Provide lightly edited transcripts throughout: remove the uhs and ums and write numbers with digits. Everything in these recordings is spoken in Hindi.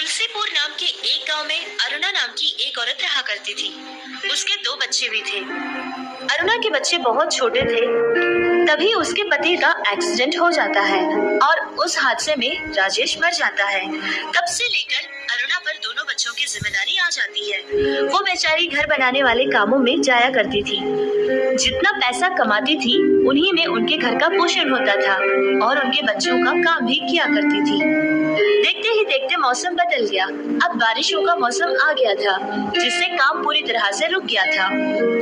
तुलसीपुर नाम के एक गांव में अरुणा नाम की एक औरत रहा करती थी। उसके 2 बच्चे भी थे। अरुणा के बच्चे बहुत छोटे थे। तभी उसके पति का एक्सीडेंट हो जाता है और उस हादसे में राजेश मर जाता है। तब से लेकर अरुणा पर दोनों बच्चों की जिम्मेदारी आ जाती है। वो बेचारी घर बनाने वाले कामों में जाया करती थी। जितना पैसा कमाती थी उन्हीं में उनके घर का पोषण होता था और उनके बच्चों का काम भी किया करती थी। देखते ही देखते मौसम बदल गया। अब बारिशों का मौसम आ गया था, जिससे काम पूरी तरह से रुक गया था।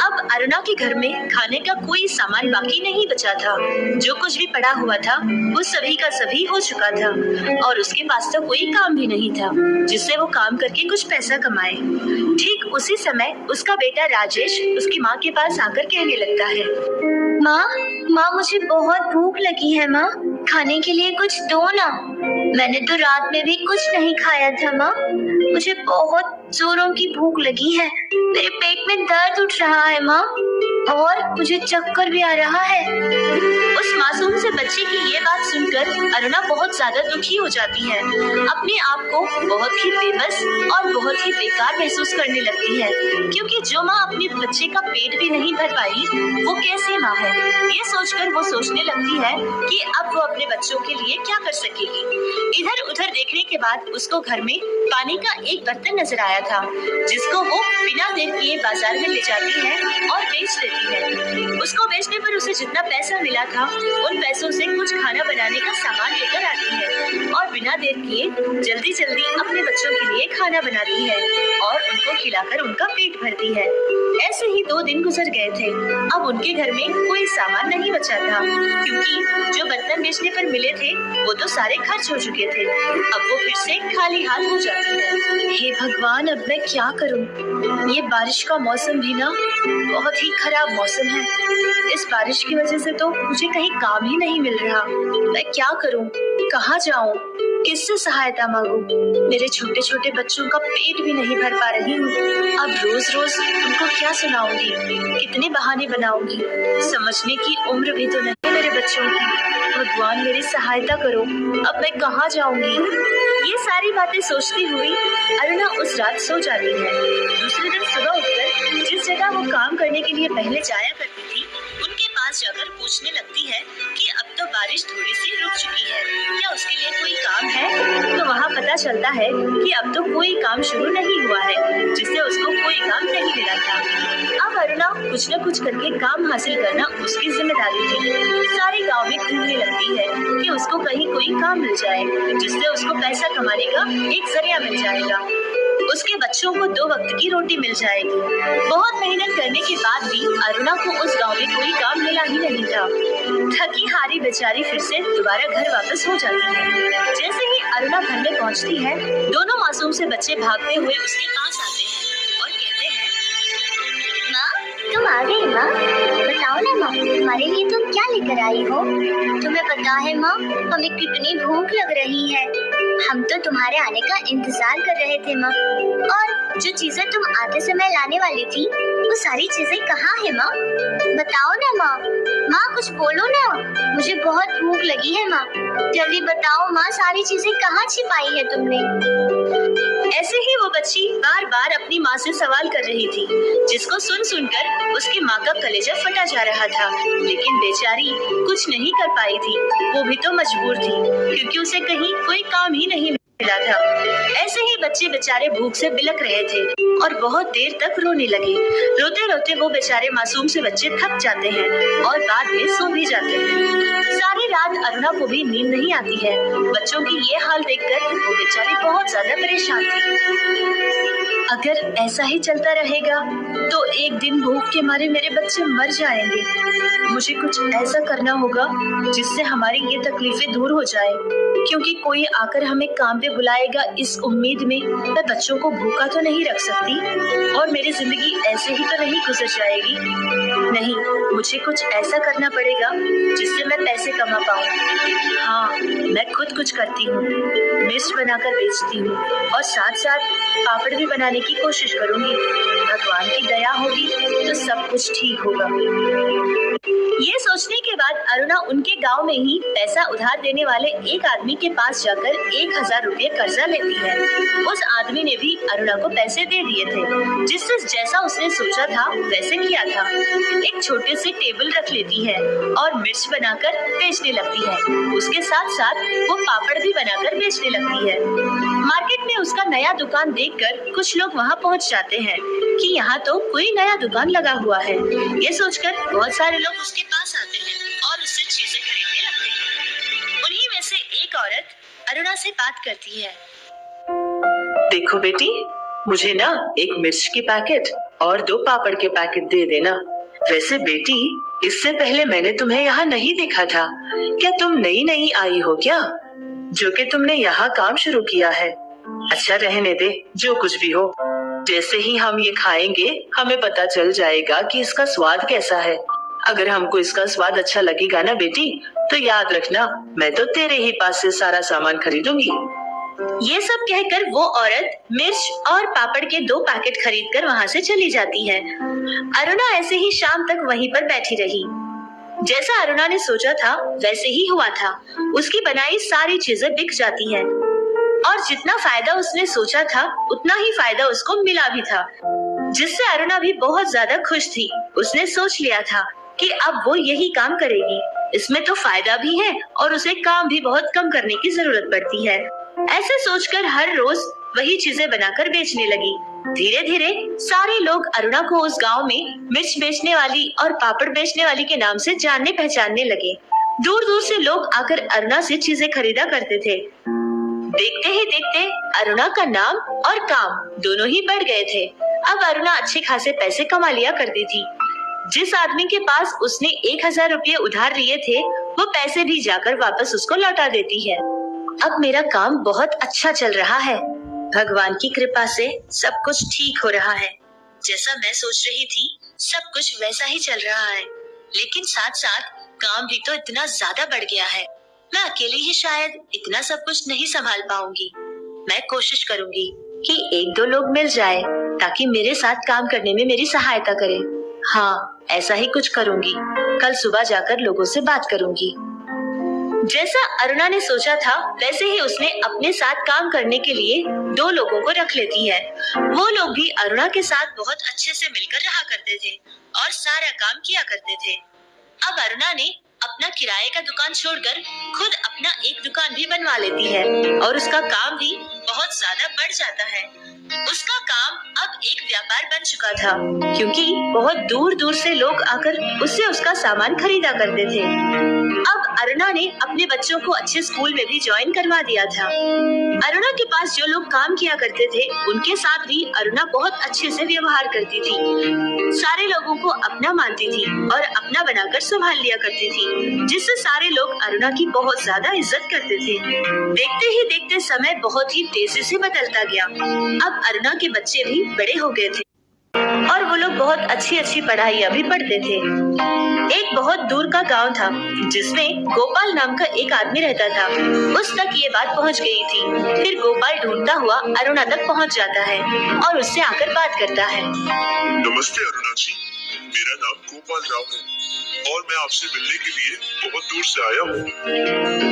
अब अरुणा के घर में खाने का कोई सामान बाकी नहीं बचा था। जो कुछ भी पड़ा हुआ था वो सभी का सभी हो चुका था और उसके पास तो कोई काम भी नहीं था जिससे वो काम करके कुछ पैसा कमाए। ठीक उसी समय उसका बेटा राजेश उसकी माँ के पास आकर कहने लगता है, माँ मुझे बहुत भूख लगी है माँ, खाने के लिए कुछ दो ना। मैंने तो रात में भी कुछ नहीं खाया था माँ, मुझे बहुत जोरों की भूख लगी है। मेरे पेट में दर्द उठ रहा है माँ और मुझे चक्कर भी आ रहा है। उस मासूम से बच्चे की ये बात सुनकर अरुणा बहुत ज्यादा दुखी हो जाती है। अपने आप को बहुत ही बेबस और बहुत ही बेकार महसूस करने लगती है, क्योंकि जो माँ अपने बच्चे का पेट भी नहीं भर पाई वो कैसी माँ है। ये सोचकर वो सोचने लगती है कि अब वो अपने बच्चों के लिए क्या कर सकेगी। इधर उधर देखने के बाद उसको घर में पानी का एक बर्तन नजर आया था, जिसको वो बिना देर किए बाजार में ले जाती है और बेच देती है। उसको बेचने पर उसे जितना पैसा मिला था उन पैसों से कुछ खाना बनाने का सामान लेकर आती है और बिना देर किए जल्दी जल्दी अपने बच्चों के लिए खाना बनाती है और उनको खिलाकर उनका पेट भरती है। ऐसे ही 2 दिन गुजर गए थे। अब उनके घर में कोई सामान नहीं बचा था, क्योंकि जो बर्तन बेचने पर मिले थे वो तो सारे खर्च हो चुके थे। अब वो फिर से खाली हाथ हो जाती है। हे भगवान, अब मैं क्या करूं? ये बारिश का मौसम भी ना बहुत ही खराब मौसम है। इस बारिश की वजह से तो मुझे कहीं काम ही नहीं मिल रहा। मैं क्या करूं? कहाँ जाऊं? किससे सहायता मांगूं? मेरे छोटे छोटे बच्चों का पेट भी नहीं भर पा रही हूँ। अब रोज रोज उनको क्या सुनाऊंगी? कितने बहाने बनाऊंगी? समझने की उम्र भी तो नहीं मेरे बच्चों की। भगवान मेरी सहायता करो, अब मैं कहाँ जाऊंगी? ये सारी बातें सोचती हुई अरुणा उस रात सो जाती है। दूसरे दिन सुबह उठकर जिस जगह वो काम करने के लिए पहले जाया करती थी उनके पास जाकर पूछने लगती है कि अब तो बारिश थोड़ी सी रुक चुकी है, क्या उसके लिए कोई काम है? तो वहाँ पता चलता है कि अब तो कोई काम शुरू नहीं हुआ है, जिससे उसको कोई काम नहीं मिला था। अब अरुणा कुछ न कुछ करके काम हासिल करना उसकी जिम्मेदारी थी। सारे गांव में घूमने लगती है कि उसको कहीं कोई काम मिल जाए, जिससे उसको पैसा कमाने का एक जरिया मिल जाएगा। उसके बच्चों को 2 वक्त की रोटी मिल जाएगी। बहुत मेहनत करने के बाद भी अरुणा को उस गांव में कोई काम मिला ही नहीं था। थकी हारी बेचारी फिर से दोबारा घर वापस हो जाती है। जैसे ही अरुणा घर में पहुंचती है, दोनों मासूम से बच्चे भागते हुए उसके पास आते हैं और कहते हैं, माँ तुम आ गई माँ, बताओ ना माँ, हमारे लिए तुम क्या लेकर आई हो? तुम्हें पता है माँ, हमें कितनी भूख लग रही है। हम तो तुम्हारे आने का इंतजार कर रहे थे माँ। और जो चीजें तुम आते समय लाने वाली थी वो सारी चीजें कहाँ है माँ? बताओ ना माँ, माँ कुछ बोलो ना, मुझे बहुत भूख लगी है माँ, जल्दी बताओ माँ, सारी चीजें कहाँ छिपाई है तुमने? ऐसे ही वो बच्ची बार बार अपनी माँ से सवाल कर रही थी, जिसको सुन सुनकर उसकी माँ का कलेजा फटा जा रहा था। लेकिन बेचारी कुछ नहीं कर पाई थी, वो भी तो मजबूर थी, क्योंकि उसे कहीं कोई काम ही नहीं मिला था। ऐसे ही बच्चे बेचारे भूख से बिलक रहे थे और बहुत देर तक रोने लगे। रोते रोते वो बेचारे मासूम से बच्चे थक जाते हैं और बाद में सो भी जाते हैं। सारी रात अरुणा को भी नींद नहीं आती है। बच्चों की ये हाल देखकर वो बेचारी बहुत ज्यादा परेशान थी। अगर ऐसा ही चलता रहेगा तो एक दिन भूख के मारे मेरे बच्चे मर जाएंगे। मुझे कुछ ऐसा करना होगा जिससे हमारी ये तकलीफें दूर हो जाए, क्योंकि कोई आकर हमें काम पे बुलाएगा इस उम्मीद में मैं बच्चों को भूखा तो नहीं रख सकती और मेरी जिंदगी ऐसे ही तो नहीं गुजर जाएगी। नहीं, मुझे कुछ ऐसा करना पड़ेगा जिससे मैं पैसे कमा पाऊँ। हाँ, मैं खुद कुछ करती हूँ, मिर्च बनाकर बेचती हूँ और साथ साथ पापड़ भी बनाने की कोशिश करूँगी। भगवान की दया होगी तो सब कुछ ठीक होगा। ये सोचने के बाद अरुणा उनके गांव में ही पैसा उधार देने वाले एक आदमी के पास जाकर 1000 रुपये कर्जा लेती है। उस आदमी ने भी अरुणा को पैसे दे दिए थे, जिससे जैसा उसने सोचा था वैसे किया था। एक छोटे से टेबल रख लेती है और मिर्च बनाकर बेचने लगती है। उसके साथ साथ वो पापड़ भी बनाकर बेचने लगती है। मार्केट में उसका नया दुकान देखकर कुछ लोग वहाँ पहुँच जाते हैं कि यहाँ तो कोई नया दुकान लगा हुआ है। ये सोचकर बहुत सारे लोग उसके पास आते हैं और उससे चीजें खरीदने लगते हैं। उन्हीं में से एक औरत अरुणा से बात करती है। देखो बेटी, मुझे ना एक मिर्च की पैकेट और 2 पापड़ के पैकेट दे देना। वैसे बेटी, इससे पहले मैंने तुम्हें यहाँ नहीं देखा था। क्या तुम नई आई हो क्या, जो कि तुमने यहाँ काम शुरू किया है? अच्छा रहने दे, जो कुछ भी हो। जैसे ही हम ये खाएंगे हमें पता चल जाएगा कि इसका स्वाद कैसा है। अगर हमको इसका स्वाद अच्छा लगेगा ना बेटी, तो याद रखना मैं तो तेरे ही पास से सारा सामान खरीदूंगी। ये सब कहकर वो औरत मिर्च और पापड़ के 2 पैकेट खरीदकर वहाँ से चली जाती है। अरुणा ऐसे ही शाम तक वहीं पर बैठी रही। जैसा अरुणा ने सोचा था वैसे ही हुआ था। उसकी बनाई सारी चीजें बिक जाती हैं और जितना फायदा उसने सोचा था उतना ही फायदा उसको मिला भी था, जिससे अरुणा भी बहुत ज्यादा खुश थी। उसने सोच लिया था कि अब वो यही काम करेगी। इसमें तो फायदा भी है और उसे काम भी बहुत कम करने की जरूरत पड़ती है। ऐसे सोचकर हर रोज वही चीजें बनाकर बेचने लगी। धीरे धीरे सारे लोग अरुणा को उस गांव में मिर्च बेचने वाली और पापड़ बेचने वाली के नाम से जानने पहचानने लगे। दूर दूर से लोग आकर अरुणा से चीजें खरीदा करते थे। देखते ही देखते अरुणा का नाम और काम दोनों ही बढ़ गए थे। अब अरुणा अच्छे खासे पैसे कमा लिया करती थी। जिस आदमी के पास उसने 1000 रुपये उधार लिए थे, वो पैसे भी जाकर वापस उसको लौटा देती है। अब मेरा काम बहुत अच्छा चल रहा है। भगवान की कृपा से सब कुछ ठीक हो रहा है। जैसा मैं सोच रही थी सब कुछ वैसा ही चल रहा है, लेकिन साथ साथ काम भी तो इतना ज्यादा बढ़ गया है। मैं अकेली ही शायद इतना सब कुछ नहीं संभाल पाऊंगी। मैं कोशिश करूंगी कि 1-2 लोग मिल जाए ताकि मेरे साथ काम करने में मेरी सहायता करें। हाँ, ऐसा ही कुछ करूंगी। कल सुबह जाकर लोगों से बात करूंगी। जैसा अरुणा ने सोचा था वैसे ही उसने अपने साथ काम करने के लिए 2 लोगों को रख लेती है। वो लोग भी अरुणा के साथ बहुत अच्छे से मिलकर रहा करते थे और सारा काम किया करते थे। अब अरुणा ने अपना किराए का दुकान छोड़कर खुद अपना एक दुकान भी बनवा लेती है और उसका काम भी बहुत ज्यादा बढ़ जाता है। उसका काम अब एक व्यापार बन चुका था, क्योंकि बहुत दूर दूर से लोग आकर उससे उसका सामान खरीदा करते थे। अब अरुणा ने अपने बच्चों को अच्छे स्कूल में भी ज्वाइन करवा दिया था। अरुणा के पास जो लोग काम किया करते थे उनके साथ भी अरुणा बहुत अच्छे से व्यवहार करती थी। सारे लोगों को अपना मानती थी और अपना बनाकर संभाल लिया करती थी, जिससे सारे लोग अरुणा की बहुत ज्यादा इज्जत करते थे। देखते ही देखते समय बहुत ही तेजी से बदलता गया। अब अरुणा के बच्चे भी बड़े हो गए थे और वो लोग बहुत अच्छी पढ़ाइयाँ भी पढ़ते थे। एक बहुत दूर का गांव था जिसमें गोपाल नाम का एक आदमी रहता था। उस तक ये बात पहुंच गई थी। फिर गोपाल ढूंढता हुआ अरुणा तक पहुंच जाता है और उससे आकर बात करता है। नमस्ते अरुणा जी, मेरा नाम गोपाल राव है और मैं आपसे मिलने के लिए बहुत दूर से आया हूँ।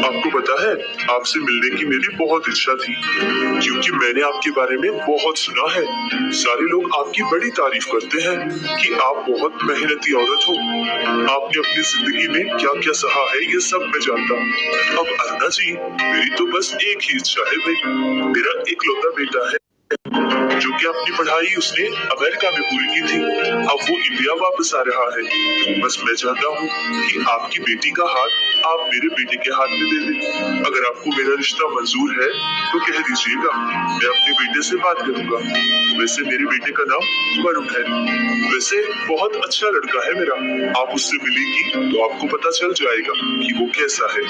आपको पता है, आपसे मिलने की मेरी बहुत इच्छा थी, क्योंकि मैंने आपके बारे में बहुत सुना है। सारे लोग आपकी बड़ी तारीफ करते हैं कि आप बहुत मेहनती औरत हो। आपने अपनी जिंदगी में क्या क्या सहा है ये सब मैं जानता हूँ। अब अरुणा जी, मेरी तो बस एक ही इच्छा है भाई। मेरा इकलौता बेटा है जो कि अपनी पढ़ाई उसने अमेरिका में पूरी की थी। अब वो इंडिया वापस आ रहा है। बस मैं चाहता हूँ कि आपकी बेटी का हाथ आप मेरे बेटे के हाथ में दे दें। अगर आपको मेरा रिश्ता मंजूर है तो कह दीजिएगा, मैं अपने बेटे से बात करूंगा। वैसे मेरे बेटे का नाम वरुण है। वैसे बहुत अच्छा लड़का है मेरा। आप उससे मिलेंगी तो आपको पता चल जाएगा कि वो कैसा है।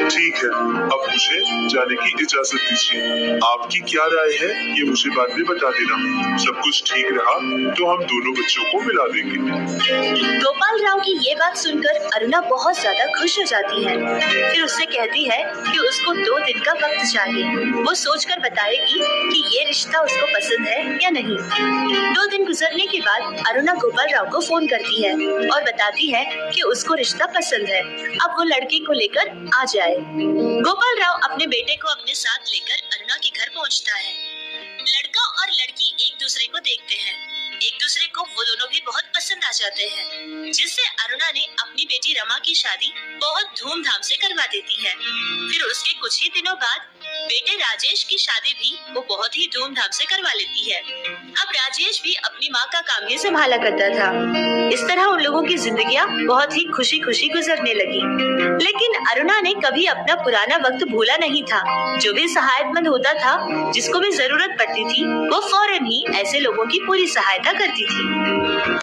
ठीक है, अब मुझे जाने की इजाजत दीजिए। आपकी क्या राय है ये मुझे बाद में बता देना। सब कुछ ठीक रहा तो हम दोनों बच्चों को मिला देंगे। गोपाल राव की ये बात सुनकर अरुणा बहुत ज्यादा खुश हो जाती है। फिर उससे कहती है कि उसको 2 दिन का वक्त चाहिए। वो सोचकर बताएगी कि ये रिश्ता उसको पसंद है या नहीं। 2 दिन गुजरने के बाद अरुणा गोपाल राव को फोन करती है और बताती है कि उसको रिश्ता पसंद है। अब वो लड़के को लेकर आ जाए। गोपाल राव अपने बेटे को अपने साथ लेकर अरुणा के घर पहुंचता है। लड़का और लड़की एक दूसरे को देखते हैं। एक दूसरे को वो दोनों भी बहुत पसंद आ जाते हैं, जिससे अरुणा ने अपनी बेटी रमा की शादी बहुत धूमधाम से करवा देती है। फिर उसके कुछ ही दिनों बाद बेटे राजेश की शादी भी वो बहुत ही धूमधाम से करवा लेती है। अब राजेश भी अपनी माँ का काम ही संभाला करता था। इस तरह उन लोगों की जिंदगियाँ बहुत ही खुशी खुशी गुजरने लगी। लेकिन अरुणा ने कभी अपना पुराना वक्त भूला नहीं था। जो भी सहायतमंद होता था, जिसको भी जरूरत पड़ती थी, वो फौरन ही ऐसे लोगों की पूरी सहायता करती थी।